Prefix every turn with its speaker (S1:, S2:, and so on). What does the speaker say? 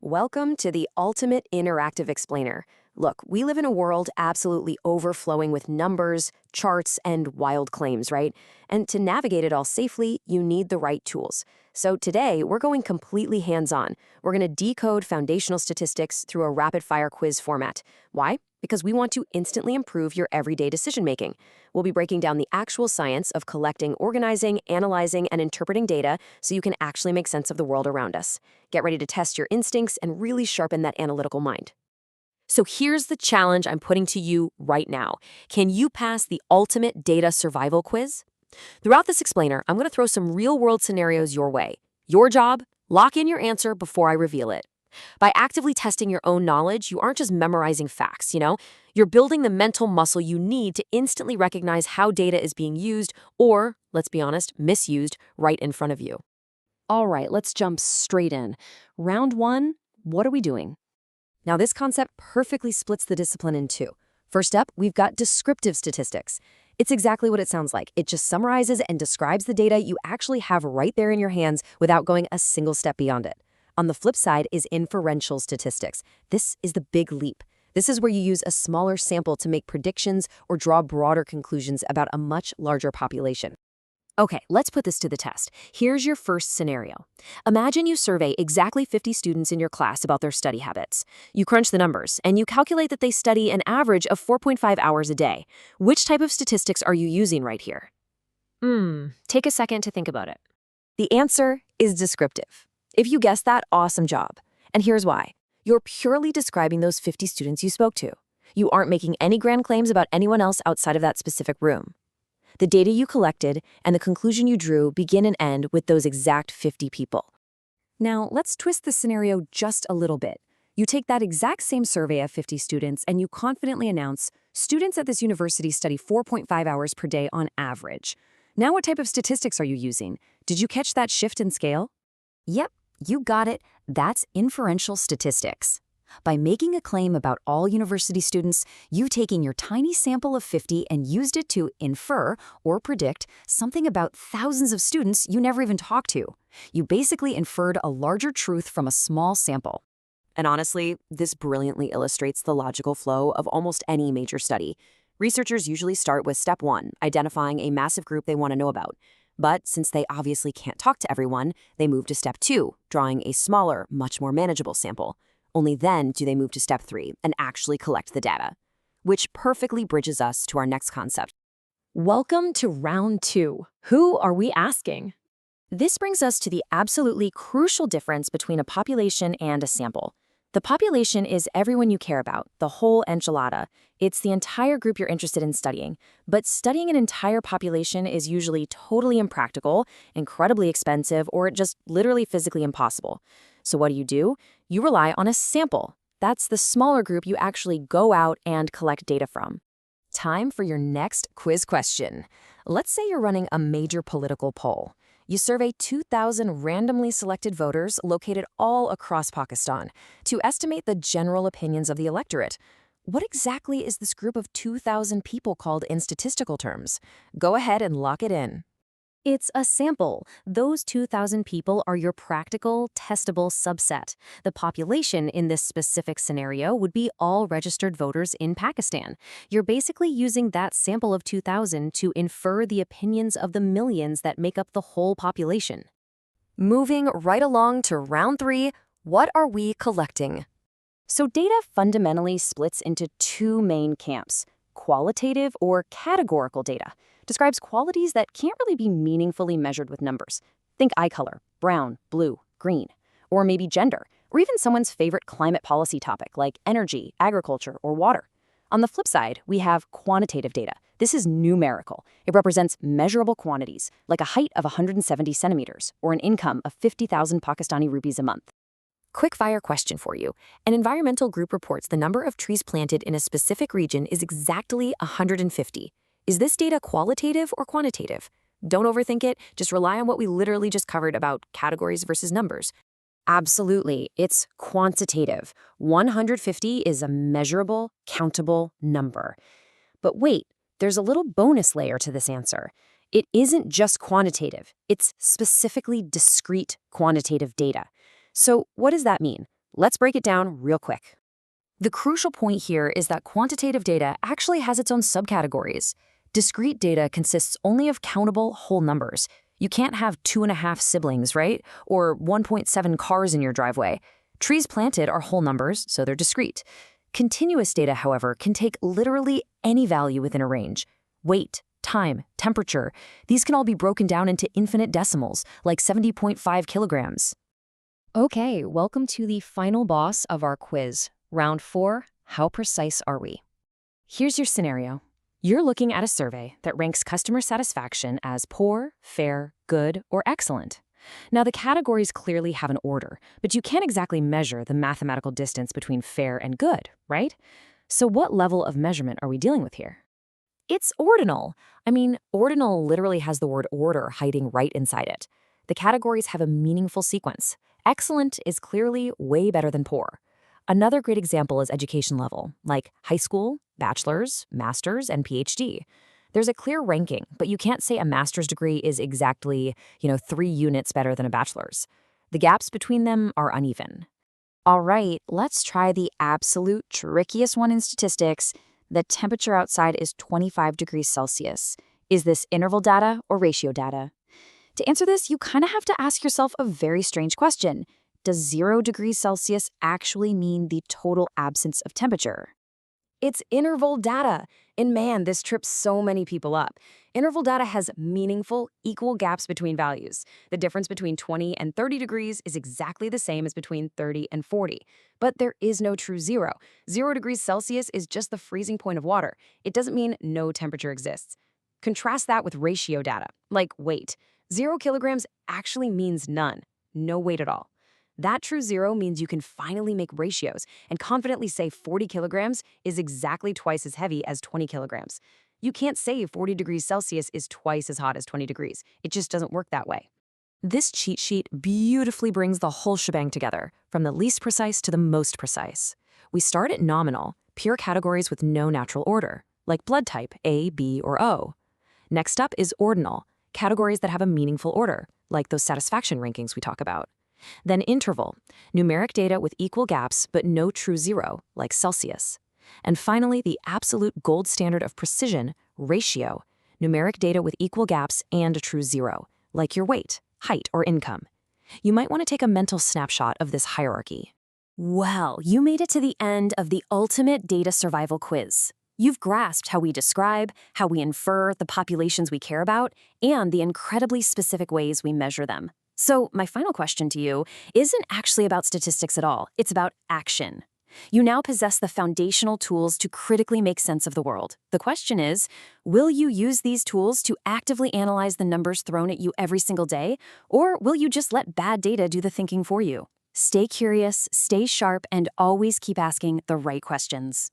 S1: Welcome to the ultimate interactive explainer. Look, we live in a world absolutely overflowing with numbers, charts, and wild claims, right? And to navigate it all safely, you need the right tools. So today, we're going completely hands-on. We're going to decode foundational statistics through a rapid-fire quiz format. Why? Because we want to instantly improve your everyday decision-making. We'll be breaking down the actual science of collecting, organizing, analyzing, and interpreting data so you can actually make sense of the world around us. Get ready to test your instincts and really sharpen that analytical mind. So here's the challenge I'm putting to you right now. Can you pass the ultimate data survival quiz? Throughout this explainer, I'm going to throw some real-world scenarios your way. Your job, lock in your answer before I reveal it. By actively testing your own knowledge, you aren't just memorizing facts, You're building the mental muscle you need to instantly recognize how data is being used or, let's be honest, misused right in front of you. All right, let's jump straight in. Round one, what are we doing? Now, this concept perfectly splits the discipline in two. First up, we've got descriptive statistics. It's exactly what it sounds like. It just summarizes and describes the data you actually have right there in your hands without going a single step beyond it. On the flip side is inferential statistics. This is the big leap. This is where you use a smaller sample to make predictions or draw broader conclusions about a much larger population. Okay, let's put this to the test. Here's your first scenario. Imagine you survey exactly 50 students in your class about their study habits. You crunch the numbers, and you calculate that they study an average of 4.5 hours a day. Which type of statistics are you using right here? Take a second to think about it. The answer is descriptive. If you guessed that, awesome job. And here's why. You're purely describing those 50 students you spoke to. You aren't making any grand claims about anyone else outside of that specific room. The data you collected and the conclusion you drew begin and end with those exact 50 people. Now, let's twist the scenario just a little bit. You take that exact same survey of 50 students and you confidently announce, students at this university study 4.5 hours per day on average. Now, what type of statistics are you using? Did you catch that shift in scale? Yep, you got it. That's inferential statistics. By making a claim about all university students, you've taken your tiny sample of 50 and used it to infer or predict something about thousands of students you never even talked to. You basically inferred a larger truth from a small sample. And honestly, this brilliantly illustrates the logical flow of almost any major study. Researchers usually start with step one, identifying a massive group they want to know about. But since they obviously can't talk to everyone, they move to step two, drawing a smaller, much more manageable sample. Only then do they move to step three and actually collect the data, which perfectly bridges us to our next concept. Welcome to round two. Who are we asking? This brings us to the absolutely crucial difference between a population and a sample. The population is everyone you care about, the whole enchilada. It's the entire group you're interested in studying. But studying an entire population is usually totally impractical, incredibly expensive, or just literally physically impossible. So what do? You rely on a sample. That's the smaller group you actually go out and collect data from. Time for your next quiz question. Let's say you're running a major political poll. You survey 2,000 randomly selected voters located all across Pakistan to estimate the general opinions of the electorate. What exactly is this group of 2,000 people called in statistical terms? Go ahead and lock it in. It's a sample. Those 2,000 people are your practical, testable subset. The population in this specific scenario would be all registered voters in Pakistan. You're basically using that sample of 2,000 to infer the opinions of the millions that make up the whole population. Moving right along to round three, what are we collecting? So data fundamentally splits into two main camps: qualitative or categorical data. Describes qualities that can't really be meaningfully measured with numbers. Think eye color, brown, blue, green, or maybe gender, or even someone's favorite climate policy topic like energy, agriculture, or water. On the flip side, we have quantitative data. This is numerical. It represents measurable quantities, like a height of 170 centimeters or an income of 50,000 Pakistani rupees a month. Quick fire question for you. An environmental group reports the number of trees planted in a specific region is exactly 150. Is this data qualitative or quantitative? Don't overthink it. Just rely on what we literally just covered about categories versus numbers. Absolutely, it's quantitative. 150 is a measurable, countable number. But wait, there's a little bonus layer to this answer. It isn't just quantitative. It's specifically discrete quantitative data. So what does that mean? Let's break it down real quick. The crucial point here is that quantitative data actually has its own subcategories. Discrete data consists only of countable whole numbers. You can't have 2.5 siblings, right? Or 1.7 cars in your driveway. Trees planted are whole numbers, so they're discrete. Continuous data, however, can take literally any value within a range. Weight, time, temperature, these can all be broken down into infinite decimals, like 70.5 kilograms. Okay, welcome to the final boss of our quiz. Round 4, how precise are we? Here's your scenario. You're looking at a survey that ranks customer satisfaction as poor, fair, good, or excellent. Now, the categories clearly have an order, but you can't exactly measure the mathematical distance between fair and good, right? So what level of measurement are we dealing with here? It's ordinal. Ordinal literally has the word order hiding right inside it. The categories have a meaningful sequence. Excellent is clearly way better than poor. Another great example is education level, like high school, bachelor's, master's, and PhD. There's a clear ranking, but you can't say a master's degree is exactly, 3 units better than a bachelor's. The gaps between them are uneven. All right, let's try the absolute trickiest one in statistics. The temperature outside is 25 degrees Celsius. Is this interval data or ratio data? To answer this, you kind of have to ask yourself a very strange question. Does 0 degrees Celsius actually mean the total absence of temperature? It's interval data. And man, this trips so many people up. Interval data has meaningful, equal gaps between values. The difference between 20 and 30 degrees is exactly the same as between 30 and 40. But there is no true zero. 0 degrees Celsius is just the freezing point of water. It doesn't mean no temperature exists. Contrast that with ratio data, like weight. 0 kilograms actually means none, no weight at all. That true zero means you can finally make ratios and confidently say 40 kilograms is exactly twice as heavy as 20 kilograms. You can't say 40 degrees Celsius is twice as hot as 20 degrees. It just doesn't work that way. This cheat sheet beautifully brings the whole shebang together, from the least precise to the most precise. We start at nominal, pure categories with no natural order, like blood type A, B, or O. Next up is ordinal, categories that have a meaningful order, like those satisfaction rankings we talk about. Then interval, numeric data with equal gaps but no true zero, like Celsius. And finally, the absolute gold standard of precision, ratio, numeric data with equal gaps and a true zero, like your weight, height, or income. You might want to take a mental snapshot of this hierarchy. Well, you made it to the end of the ultimate data survival quiz. You've grasped how we describe, how we infer the populations we care about, and the incredibly specific ways we measure them. So my final question to you isn't actually about statistics at all. It's about action. You now possess the foundational tools to critically make sense of the world. The question is, will you use these tools to actively analyze the numbers thrown at you every single day, or will you just let bad data do the thinking for you? Stay curious, stay sharp, and always keep asking the right questions.